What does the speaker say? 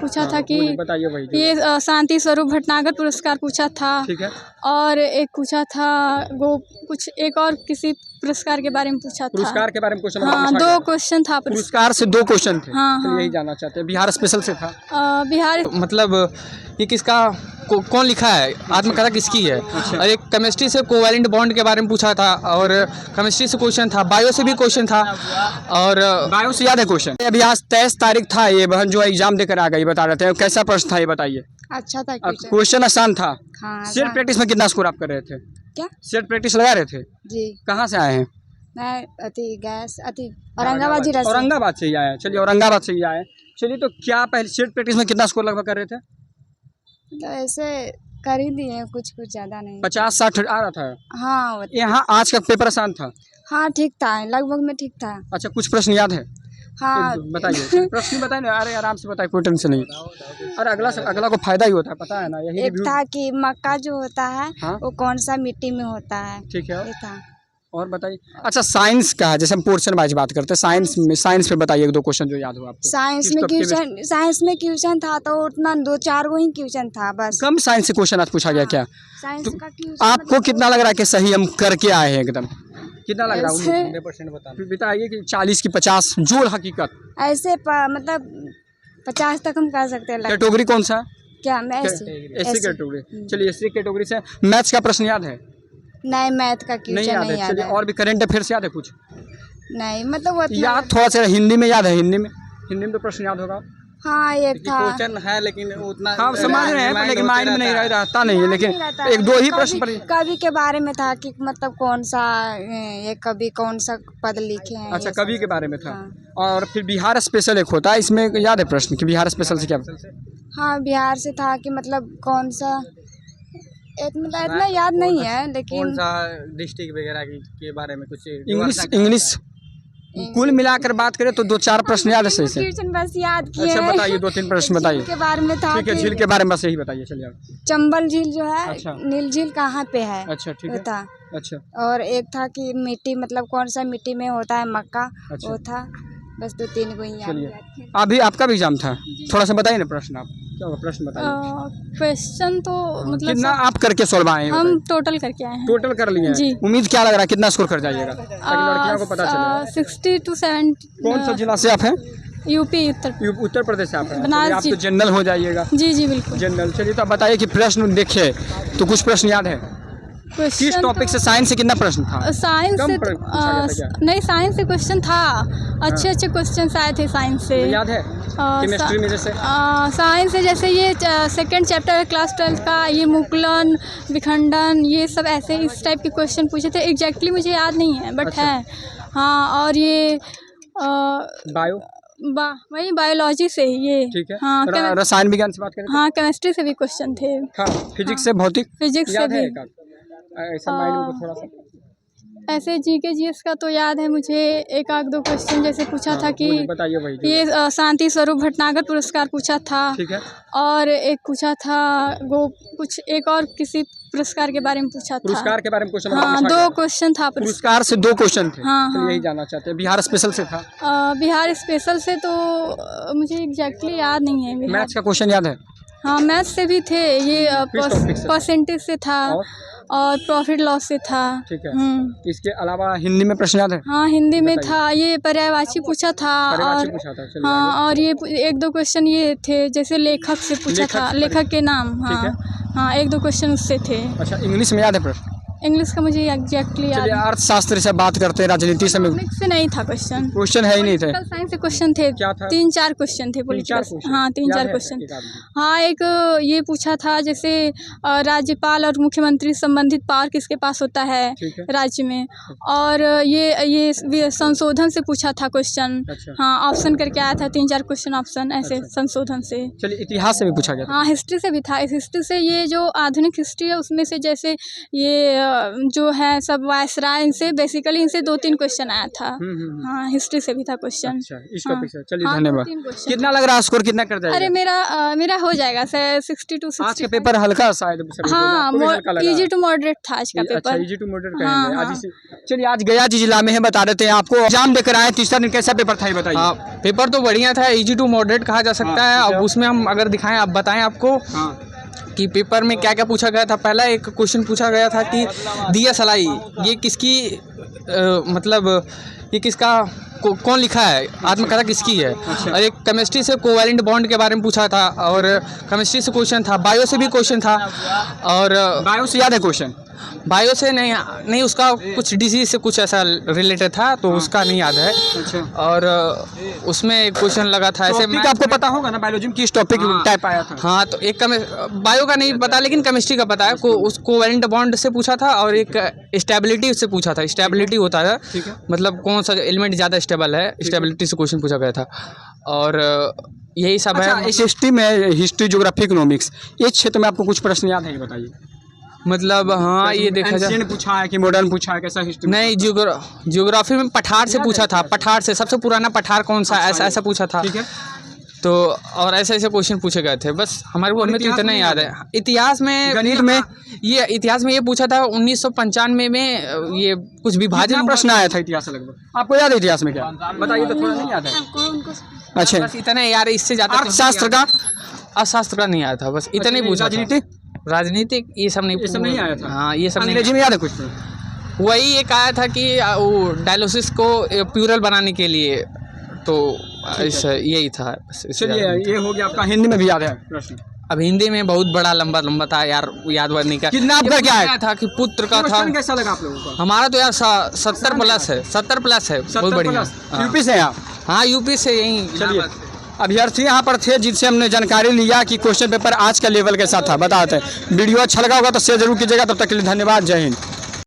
पूछा था कि बताइए वही। ये शांति स्वरूप भटनागर पुरस्कार पूछा था। ठीक है। और एक पूछा था वो कुछ एक और किसी पुरस्कार के बारे में पूछा था। पुरस्कार के बारे में क्वेश्चन हाँ, 2 क्वेश्चन था। पुरस्कार से 2 क्वेश्चन थे। हाँ। यही जानना चाहते हैं। बिहार स्पेशल से था। बिहार मतलब ये किसका कौन लिखा है, आत्मकथा किसकी है। और एक केमिस्ट्री से कोवैलेंट बॉन्ड के बारे में पूछा था और केमिस्ट्री से क्वेश्चन था, बायो से भी क्वेश्चन था और बायो से याद है क्वेश्चन। अभी आज 23 तारीख था, ये बहन जो एग्जाम देकर आ गई, बता रहे थे कैसा प्रश्न था ये बताइए। अच्छा था क्वेश्चन आसान था। हाँ, सेट प्रैक्टिस में कितना स्कोर आप कर रहे थे? क्या सेट प्रैक्टिस लगा रहे थे जी? कहाँ से आए हैं? मैं औरंगाबाद से ही आया। चलिए औरंगाबाद से ही आए। चलिए तो क्या पहले सेट प्रैक्टिस में कितना स्कोर लगभग कर रहे थे? तो ऐसे कर ही दिए, कुछ ज्यादा नहीं। 50-60 आ रहा था। हाँ, यहाँ आज का पेपर आसान था। हाँ ठीक था, लगभग में ठीक था। अच्छा, कुछ प्रश्न याद है? हाँ बताइए। प्रश्न बताइए ना। अरे आराम से बताइए, कोई टेंशन नहीं। अरे अगला को फायदा ही होता है, पता है ना। यही एक था कि मक्का जो होता है हाँ? वो कौन सा मिट्टी में होता है। ठीक है। ये था। और बताइए। अच्छा, साइंस का है, जैसे हम पोर्शन वाइज बात करते हैं, साइंस पे बताइए 1-2 क्वेश्चन जो याद हो आपको। साइंस में क्वेश्चन था तो उतना 2-4 गो ही क्वेश्चन था बस। कम साइंस से क्वेश्चन आज पूछा गया क्या? साइंस का क्वेश्चन आपको कितना लग रहा है कि सही हम करके आए हैं एकदम? कितना लग रहा है? 100% बताइए कि 40 की 50 जोड़ हकीकत। ऐसे मतलब 50 तक हम कर सकते हैं। कैटेगरी कौन सा? क्या एससी कैटेगरी। चलिए एससी कैटेगरी से मैथ्स का प्रश्न याद है? नहीं, मैथ का क्वेश्चन नहीं याद है। और भी करंट अफेयर्स याद है कुछ? नहीं, मतलब याद थोड़ा सा। हिंदी में याद है? हिंदी में तो प्रश्न याद होगा। हाँ, एक था क्वेश्चन है लेकिन उतना हाँ समझ रहे हैं, लेकिन माइंड में नहीं रहता नहीं है, लेकिन 1-2 ही प्रश्न पर। कवि के बारे में था कि मतलब कौन सा ये कवि कौन सा पद लिखे हैं। अच्छा, कवि के बारे में था। और फिर बिहार स्पेशल एक होता है, इसमें याद है प्रश्न कि बिहार स्पेशल से क्या? हाँ, बिहार से था कि मतलब कौन सा मतलब इतना याद नहीं है, लेकिन कौन सा डिस्ट्रिक्ट वगैरह के बारे में कुछ इंग्लिश कुल मिलाकर बात करें तो 2-4 प्रश्न याद है सही से? बस याद किए। अच्छा बताइए, 2-3 प्रश्न बताइए। के बारे में था। ठीक है, झील के बारे में बस यही बताइए। चलिए चंबल झील जो है। अच्छा। नील झील कहाँ पे है? अच्छा ठीक है। था। अच्छा। और एक था कि मिट्टी मतलब कौन सा मिट्टी में होता है मक्का। अच्छा। वो था। बस 2-3 गो ही। चलिए अभी आपका भी एग्जाम था, थोड़ा सा बताइए ना प्रश्न। आप क्या प्रश्न बताइए। क्वेश्चन तो मतलब कितना आप करके सॉल्व आए हैं? हम टोटल करके आए हैं। टोटल कर लिए हैं जी। उम्मीद क्या लग रहा है कितना स्कोर कर जाइएगा ताकि लड़कियों को पता चले? 60 to 70। कौन सा जिला से आप हैं? यूपी उत्तर प्रदेश से आप हैं। बनारस। आप तो जनरल हो जाइएगा। जी बिल्कुल जनरल। चलिए तो आप बताइए कि प्रश्न देखिए तो कुछ प्रश्न याद है? किस टॉपिक से? साइंस से कितना प्रश्न था? साइंस से नहीं, साइंस से क्वेश्चन था। अच्छे क्वेश्चन आए थे साइंस से। याद है? केमिस्ट्री में जैसे साइंस से जैसे ये 2nd चैप्टर है क्लास 12 का, ये मुकुलन विखंडन ये सब ऐसे इस टाइप के क्वेश्चन पूछे थे। एग्जैक्टली मुझे याद नहीं है बट अच्छा। है। हाँ, और ये वही बायोलॉजी से ये। ठीक है। हाँ, रसायन विज्ञान से बात करें। हाँ, केमिस्ट्री से भी क्वेश्चन थे। हाँ, फिजिक्स से भौतिक। फिजिक्स से भी। ऐसा माइंड में थोड़ा सा ऐसे जीके जीएस का तो याद है मुझे। 1-2 क्वेश्चन जैसे पूछा था कि बताइए वही। ये शांति स्वरूप भटनागर पुरस्कार पूछा था। ठीक है। और एक पूछा था वो कुछ एक और किसी पुरस्कार के बारे में पूछा था। पुरस्कार के बारे में क्वेश्चन? हाँ, 2 क्वेश्चन था। पुरस्कार से 2 क्वेश्चन थे। हाँ। यही जानना चाहते हैं। बिहार स्पेशल से था? बिहार स्पेशल से तो मुझे एग्जैक्टली याद नहीं है। मैथ्स का क्वेश्चन याद है? हाँ, मैथ्स से भी थे। ये परसेंटेज से था और प्रॉफिट लॉस से था। ठीक है। इसके अलावा हिंदी में प्रश्न याद है? हाँ, हिंदी में था। ये पर्यायवाची पूछा था। और हाँ, और ये 1-2 क्वेश्चन ये थे जैसे लेखक से पूछा था, लेखक के नाम। हाँ, 1-2 क्वेश्चन उससे थे। अच्छा, इंग्लिश में याद है प्रश्न? इंग्लिश का मुझे एग्जैक्टली याद नहीं। अर्थशास्त्र से बात करते हैं, राजनीति से नहीं था क्वेश्चन है ही नहीं थे। साइंस से क्वेश्चन थे। क्या था? 3-4 क्वेश्चन थे पॉलिटिकल। हाँ, 3-4 क्वेश्चन। हाँ, एक ये पूछा था जैसे राज्यपाल और मुख्यमंत्री संबंधित पावर किसके पास होता है राज्य में। और ये संशोधन से पूछा था क्वेश्चन। हाँ, ऑप्शन करके आया था 3-4 क्वेश्चन ऑप्शन ऐसे संशोधन से। चलिए इतिहास से भी पूछा गया? हाँ, हिस्ट्री से भी था। हिस्ट्री से ये जो आधुनिक हिस्ट्री है उसमें से जैसे ये जो है सब वायसराय, इनसे बेसिकली इनसे 2-3 क्वेश्चन आया था। हाँ, हिस्ट्री से भी था क्वेश्चन। अच्छा, इस टॉपिक से चलिए हाँ, धन्यवाद। 2-3 क्वेश्चन। कितना लग रहा है स्कोर, कितना कर जाएगा? अरे मेरा हो जाएगा सर 60 to 65। आज का पेपर हल्का शायद सभी बोले, हाँ, आपको भी हल्का लगा? इजी टू मॉडरेट था आज का अच्छा, पेपर। इजी टू मॉडरेट हाँ, कहेंगे आज हाँ। इसी। चलिए आज गया जी जिला में है, बता देते हैं आपको। एग्जाम देकर आए, तीसरा दिन कैसा पेपर था ये बताइए। हाँ, पेपर तो बढ़िया था, इजी टू मॉडरेट कहा जा सकता है। अब उसमें हम अगर दिखाएं, आप बताएं आपको कि पेपर में क्या क्या पूछा गया था। पहला एक क्वेश्चन पूछा गया था कि दिया सलाई ये किसकी मतलब ये किसका कौन लिखा है, आत्मकथा किसकी है। और एक केमिस्ट्री से कोवैलेंट बॉन्ड के बारे में पूछा था, और केमिस्ट्री से क्वेश्चन था। बायो से भी क्वेश्चन था, और बायो से याद है क्वेश्चन? बायो से नहीं उसका कुछ डिजीज से कुछ ऐसा रिलेटेड था, तो उसका नहीं याद है। अच्छा। और उसमें एक क्वेश्चन लगा था ऐसे। आपको पता होगा ना बायोलॉजी में किस टॉपिक टाइप आया था? हाँ, तो एक बायो का नहीं पता, लेकिन केमिस्ट्री का पता है। उस कोवैलेंट बॉन्ड से पूछा था, और एक स्टेबिलिटी से पूछा था। स्टेबिलिटी होता है मतलब कौन सा एलिमेंट ज़्यादा स्टेबल है, स्टेबिलिटी से क्वेश्चन पूछा गया था। और यही सब है। इस हिस्ट्री में, हिस्ट्री ज्योग्राफी इकोनॉमिक्स, इस क्षेत्र में आपको कुछ प्रश्न याद है ये बताइए। मतलब हाँ, ये देखा जाए पूछा है कि मॉडर्न पूछा है, कैसा हिस्ट्री? नहीं, ज्योग्राफी में पठार से पूछा था। पठार से सबसे पुराना पठार कौन सा, ऐसा पूछा था। ठीक है। तो और ऐसे क्वेश्चन पूछे गए थे, बस हमारे को हमें तो इतना याद है। इतिहास में, गणित में इतिहास में ये पूछा था 1995 में ये कुछ विभाजन प्रश्न आया था इतिहास से लगभग। आपको याद है इतिहास में क्या? बताइए तो, थोड़ा नहीं याद है। अच्छा, बस इतना यार, इससे ज्यादा अर्थशास्त्र का? अर्थशास्त्र का नहीं आया था, बस इतना ही पूछा। राजनीतिक ये सब नहीं आया था। हाँ, ये सब अंग्रेजी में याद है कुछ? वही एक आया था कि वो डायलिसिस को प्यूरल बनाने के लिए, तो यही था। चलिए ये हो गया आपका। हिंदी में भी याद है प्रश्न? अब हिंदी में बहुत बड़ा लंबा था यार, याद नहीं का। कितना आपका क्या है? था कि पुत्र का था। कैसा लगा आप लोगों को? हमारा तो यार 70 प्लस है, 70 प्लस है, बहुत बढ़िया। यूपी से आप? हाँ, यूपी से यहीं। चलिए, अभ्यर्थी यहाँ पर थे जिनसे हमने जानकारी लिया कि क्वेश्चन पेपर आज का लेवल कैसा था। बताते हैं, वीडियो अच्छा लगा होगा तो शेयर जरूर कीजिएगा। तब तक के लिए धन्यवाद, जय हिंद।